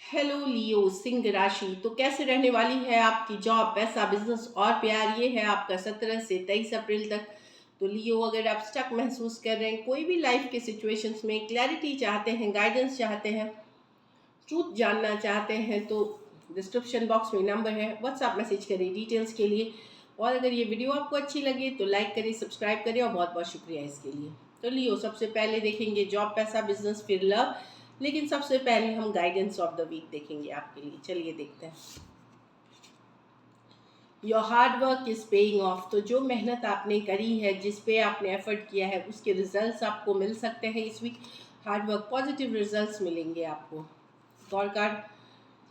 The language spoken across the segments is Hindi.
हेलो लियो सिंह राशि। तो कैसे रहने वाली है आपकी जॉब, पैसा, बिजनेस और प्यार? ये है आपका 17 से 23 अप्रैल तक। तो लियो, अगर आप स्टक महसूस कर रहे हैं कोई भी लाइफ के सिचुएशंस में, क्लैरिटी चाहते हैं, गाइडेंस चाहते हैं, ट्रूथ जानना चाहते हैं, तो डिस्क्रिप्शन बॉक्स में नंबर है, व्हाट्सएप मैसेज करें डिटेल्स के लिए। और अगर ये वीडियो आपको अच्छी लगे तो लाइक करें, सब्सक्राइब करें, और बहुत बहुत शुक्रिया इसके लिए। तो लियो, सबसे पहले देखेंगे जॉब, पैसा, बिजनेस, फिर लव। लेकिन सबसे पहले हम गाइडेंस ऑफ द वीक देखेंगे आपके लिए। चलिए देखते हैं। Your hard work is paying off. तो जो मेहनत आपने करी है, जिस पे आपने एफर्ट किया है, उसके रिजल्ट्स आपको मिल सकते हैं इस week. Hard work, positive results मिलेंगे आपको। God card,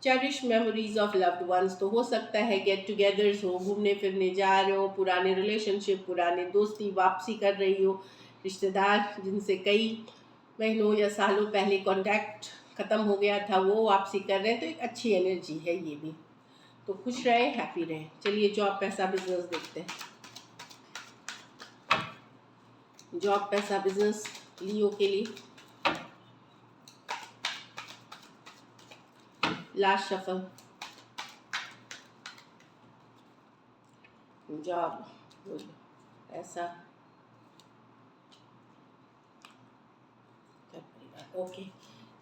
cherish memories of loved ones. तो हो सकता है गेट टुगेदर्स हो, घूमने फिरने जा रहे हो, पुराने रिलेशनशिप, पुराने दोस्ती वापसी कर रही हो, रिश्तेदार जिनसे कई महीनों या सालों पहले कांटेक्ट ख़त्म हो गया था वो वापसी कर रहे हैं। तो एक अच्छी एनर्जी है ये भी। तो खुश रहें, हैप्पी रहें। चलिए जॉब, पैसा, बिजनेस देखते हैं। जॉब, पैसा, बिजनेस लियो के लिए। Last shuffle. जॉब, ऐसा, ओके।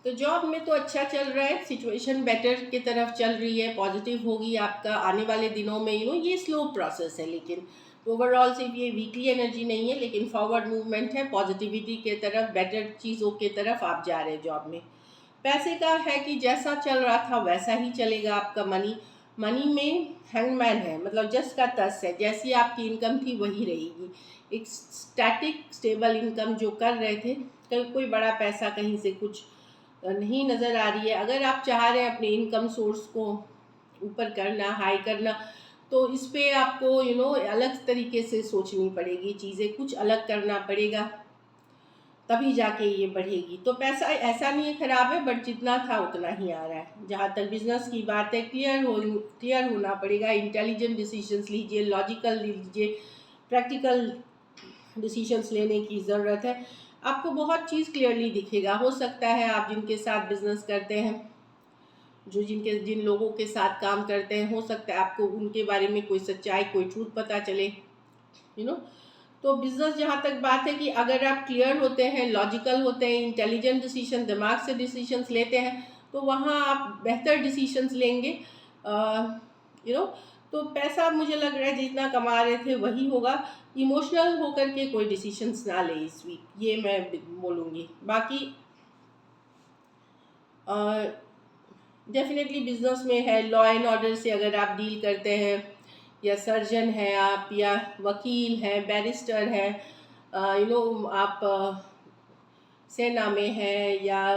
तो जॉब में तो अच्छा चल रहा है, सिचुएशन बेटर की तरफ चल रही है, पॉजिटिव होगी आपका आने वाले दिनों में। ये स्लो प्रोसेस है, लेकिन ओवरऑल सिर्फ ये वीकली एनर्जी नहीं है, लेकिन फॉरवर्ड मूवमेंट है, पॉजिटिविटी के तरफ, बेटर चीज़ों के तरफ आप जा रहे हैं जॉब में। पैसे का है कि जैसा चल रहा था वैसा ही चलेगा आपका। मनी, मनी में हैंगमैन है, मतलब जस का तस है, जैसी आपकी इनकम थी वही रहेगी। एक स्टैटिक स्टेबल इनकम जो कर रहे थे, कोई बड़ा पैसा कहीं से कुछ नहीं नज़र आ रही है। अगर आप चाह रहे हैं अपने इनकम सोर्स को ऊपर करना, हाई करना, तो इस पे आपको अलग तरीके से सोचनी पड़ेगी, चीज़ें कुछ अलग करना पड़ेगा, तभी जाके ये बढ़ेगी। तो पैसा ऐसा नहीं है ख़राब है, बट जितना था उतना ही आ रहा है। जहाँ तक बिजनेस की बात है, क्लियर होना पड़ेगा, इंटेलिजेंट डिसीजंस लीजिए, लॉजिकल लीजिए, प्रैक्टिकल डिसीजंस लेने की ज़रूरत है। आपको बहुत चीज़ क्लियरली दिखेगा। हो सकता है आप जिनके साथ बिजनेस करते हैं, जिन लोगों के साथ काम करते हैं, हो सकता है आपको उनके बारे में कोई सच्चाई, कोई ट्रूथ पता चले। यू नो तो बिजनेस, जहाँ तक बात है कि अगर आप क्लियर होते हैं, लॉजिकल होते हैं, इंटेलिजेंट डिसीजन, दिमाग से डिसीजंस लेते हैं, तो वहाँ आप बेहतर डिसीजंस लेंगे। यू नो तो पैसा मुझे लग रहा है जितना कमा रहे थे वही होगा। इमोशनल होकर के कोई डिसीजंस ना ले इस वीक, ये मैं बोलूँगी। बाकी डेफिनेटली बिजनेस में है, लॉ एंड ऑर्डर से अगर आप डील करते हैं, या सर्जन हैं आप, या वकील हैं, बैरिस्टर हैं, आप सेना में हैं, या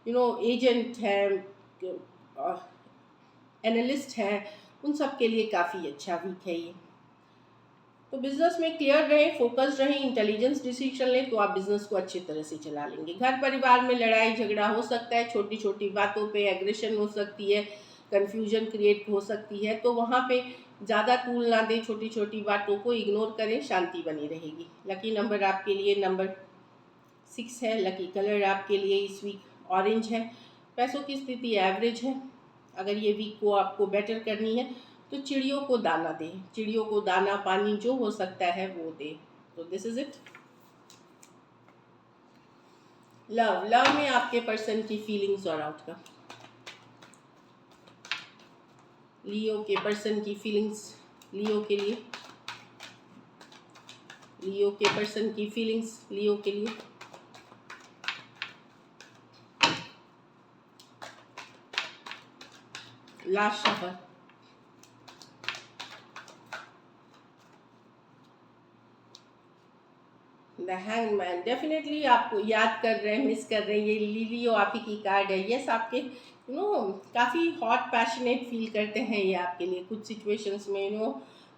एजेंट हैं, एनालिस्ट हैं, उन सब के लिए काफ़ी अच्छा वीक है ये। तो बिजनेस में क्लियर रहें, फोकस्ड रहें, इंटेलिजेंस डिसीजन लें, तो आप बिजनेस को अच्छी तरह से चला लेंगे। घर परिवार में लड़ाई झगड़ा हो सकता है, छोटी छोटी बातों पे एग्रेशन हो सकती है, कन्फ्यूजन क्रिएट हो सकती है, तो वहाँ पे ज़्यादा तूल ना दें, छोटी छोटी बातों को इग्नोर करें, शांति बनी रहेगी। लकी नंबर आपके लिए नंबर 6 है। लकी कलर आपके लिए इस वीक ऑरेंज है। पैसों की स्थिति एवरेज है। अगर ये वीक को आपको बेटर करनी है तो चिड़ियों को दाना दें, चिड़ियों को दाना पानी जो हो सकता है वो दें। तो दिस इज इट। लव में आपके पर्सन की फीलिंग्स और आउटकम। लियो के पर्सन की फीलिंग्स, लियो के लिए, लियो के पर्सन की फीलिंग्स लियो के लिए। Last shuffle. The hangman, definitely आपको याद कर रहे हैं, मिस कर रहे हैं। ये लियो आप ही की कार्ड है। यस, आपके काफ़ी हॉट पैशनेट फील करते हैं ये आपके लिए कुछ सिचुएशंस में।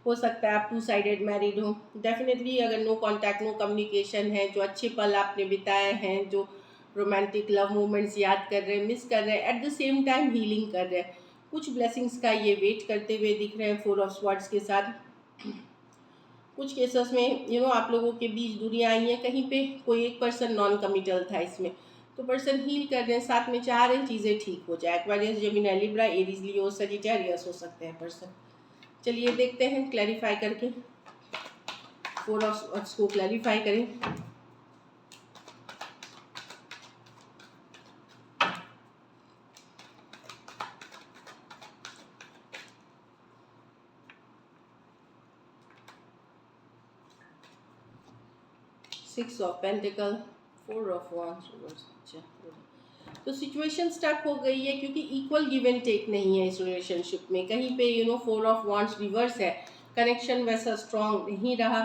हो सकता है आप 2 साइडेड मैरिड हो। डेफिनेटली अगर नो कांटेक्ट, नो कम्युनिकेशन है, जो अच्छे पल आपने बिताए हैं, जो रोमांटिक लव मोमेंट्स याद कर रहे हैं, मिस कर रहे हैं, at the same time healing कर रहे हैं। कुछ ब्लेसिंग्स का ये वेट करते हुए दिख रहे हैं 4 ऑफ स्वॉर्ड्स के साथ। कुछ केसेस में आप लोगों के बीच दूरियां आई हैं, कहीं पे कोई एक पर्सन नॉन कमिटल था इसमें, तो पर्सन हील कर रहे हैं, साथ में चाह रहे हैं चीज़ें ठीक हो जाए। एक्वेरियस, जेमिनी, लिब्रा, एरीज, लियो, सजिटेरियस हो सकते हैं पर्सन। चलिए देखते हैं क्लैरिफाई करके, 4 ऑफ सॉर्ड्स को क्लैरिफाई करें। Six of pentacle, 4 of wands reverse. अच्छा, तो सिचुएशन स्टक हो गई है क्योंकि इक्वल गिव एंड टेक नहीं है इस रिलेशनशिप में। कहीं पे 4 ऑफ wands रिवर्स है, कनेक्शन वैसा स्ट्रांग नहीं रहा,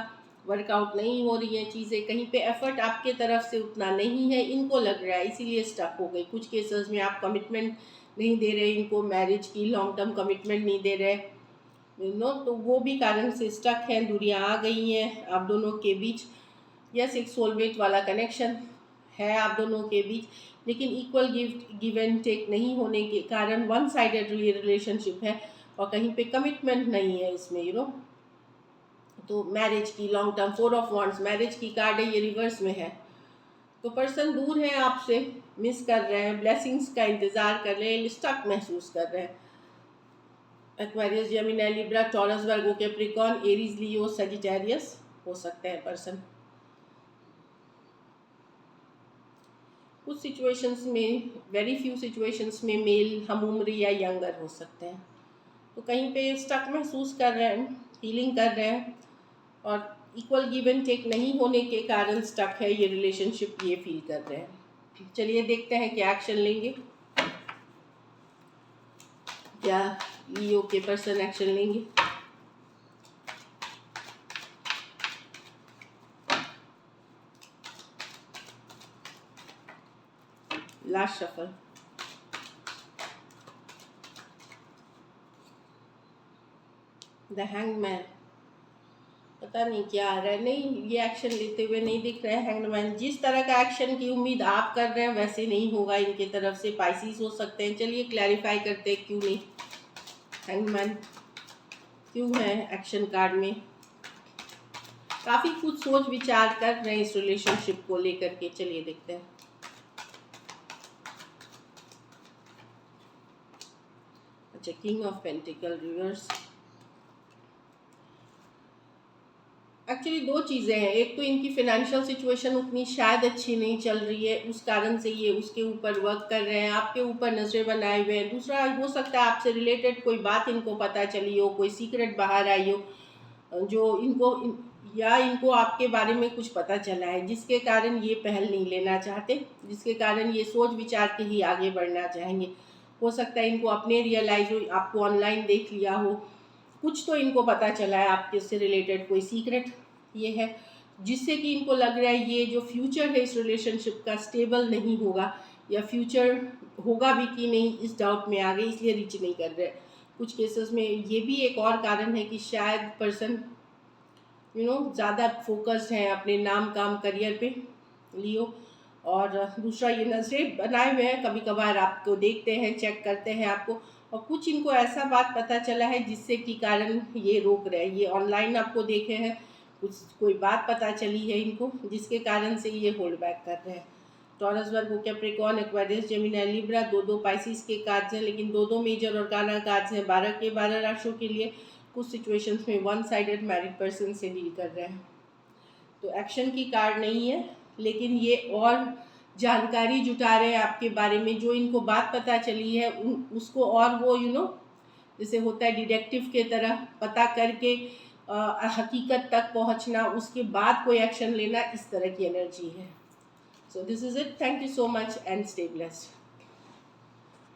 वर्कआउट नहीं हो रही है चीज़ें, कहीं पे एफर्ट आपके तरफ से उतना नहीं है, इनको लग रहा है इसीलिए स्टक हो गई। कुछ केसेस में आप कमिटमेंट नहीं दे रहे इनको, मैरिज की लॉन्ग टर्म कमिटमेंट नहीं दे रहे, तो वो भी कारण से स्टक है, दूरियां आ गई हैं आप दोनों के बीच। यस, एक सोलमेट वाला कनेक्शन है आप दोनों के बीच, लेकिन इक्वल गिव एंड टेक नहीं होने के कारण वन साइडेड रिलेशनशिप है और कहीं पे कमिटमेंट नहीं है इसमें। तो मैरिज की long term, 4 of wands marriage की कार्ड है, ये रिवर्स में है। तो पर्सन दूर है आपसे, मिस कर रहे हैं, ब्लेसिंग्स का इंतज़ार कर रहे हैं, स्टक महसूस कर रहे हैं। एक्वेरियस, जेमिनी, लिब्रा, टॉरस, वर्गो, कैप्रिकॉर्न, एरीज, लियो, सजिटेरियस हो सकते हैं पर्सन। कुछ सिचुएशंस में, वेरी फ्यू सिचुएशंस में मेल हम उम्र या यंगर हो सकते हैं। तो कहीं पे स्टक महसूस कर रहे हैं, फीलिंग कर रहे हैं और इक्वल गिव एंड टेक नहीं होने के कारण स्टक है ये रिलेशनशिप, ये फील कर रहे हैं। चलिए देखते हैं क्या एक्शन लेंगे, क्या लियो के पर्सन एक्शन लेंगे। लास्ट शफल, द हैंगमैन, पता नहीं क्या आ रहा है, नहीं ये एक्शन लेते हुए नहीं दिख रहा है हैंगमैन। जिस तरह का एक्शन की उम्मीद आप कर रहे हैं वैसे नहीं होगा इनके तरफ से, पाइसिस हो सकते हैं। चलिए क्लैरिफाई करते हैं क्यों नहीं, हैंगमैन क्यों है एक्शन कार्ड में। काफ़ी कुछ सोच विचार कर रहे हैं इस रिलेशनशिप को लेकर के, चलिए देखते हैं। अच्छा, king of pentacle reverse. Actually दो चीज़ें हैं, एक तो इनकी फिनेंशियल सिचुएशन उतनी शायद अच्छी नहीं चल रही है, उस कारण से ये उसके ऊपर वर्क कर रहे हैं, आपके ऊपर नजरें बनाए हुए हैं। दूसरा हो सकता है आपसे रिलेटेड कोई बात इनको पता चली हो, कोई सीक्रेट बाहर आई हो जो या इनको आपके बारे में कुछ पता चला है जिसके कारण ये पहल नहीं लेना चाहते, जिसके कारण ये सोच विचार के ही आगे बढ़ना चाहेंगे। हो सकता है इनको अपने रियलाइज हो, आपको ऑनलाइन देख लिया हो, कुछ तो इनको पता चला है आपके से रिलेटेड, कोई सीक्रेट ये है जिससे कि इनको लग रहा है ये जो फ्यूचर है इस रिलेशनशिप का स्टेबल नहीं होगा, या फ्यूचर होगा भी कि नहीं इस डाउट में आ गए, इसलिए रीच नहीं कर रहे। कुछ केसेस में ये भी एक और कारण है कि शायद पर्सन ज़्यादा फोकस्ड हैं अपने नाम काम करियर पे लियो। और दूसरा ये नजरें बनाए हुए हैं, कभी कभार आपको देखते हैं, चेक करते हैं आपको, और कुछ इनको ऐसा बात पता चला है जिससे कि कारण ये रोक रहे हैं। ये ऑनलाइन आपको देखे हैं, कुछ कोई बात पता चली है इनको जिसके कारण से ये होल्ड बैक कर रहे हैं। टॉरस, वर्गो, कैप्रिकॉर्न, एक्वेरियस, जेमिनी, लिब्रा, दो पाइसिस के कार्ड्स हैं, लेकिन दो मेजर और गाना कार्ड्स हैं 12 के 12 राशियों के लिए। कुछ सिचुएशंस में वन साइडेड मैरिड पर्सन से डील कर रहे हैं। तो एक्शन की कार्ड नहीं है, लेकिन ये और जानकारी जुटा रहे हैं आपके बारे में, जो इनको बात पता चली है उसको और वो जैसे होता है डिटेक्टिव के तरह पता करके हकीकत तक पहुंचना, उसके बाद कोई एक्शन लेना, इस तरह की एनर्जी है। So this is it, thank you so much and stay blessed.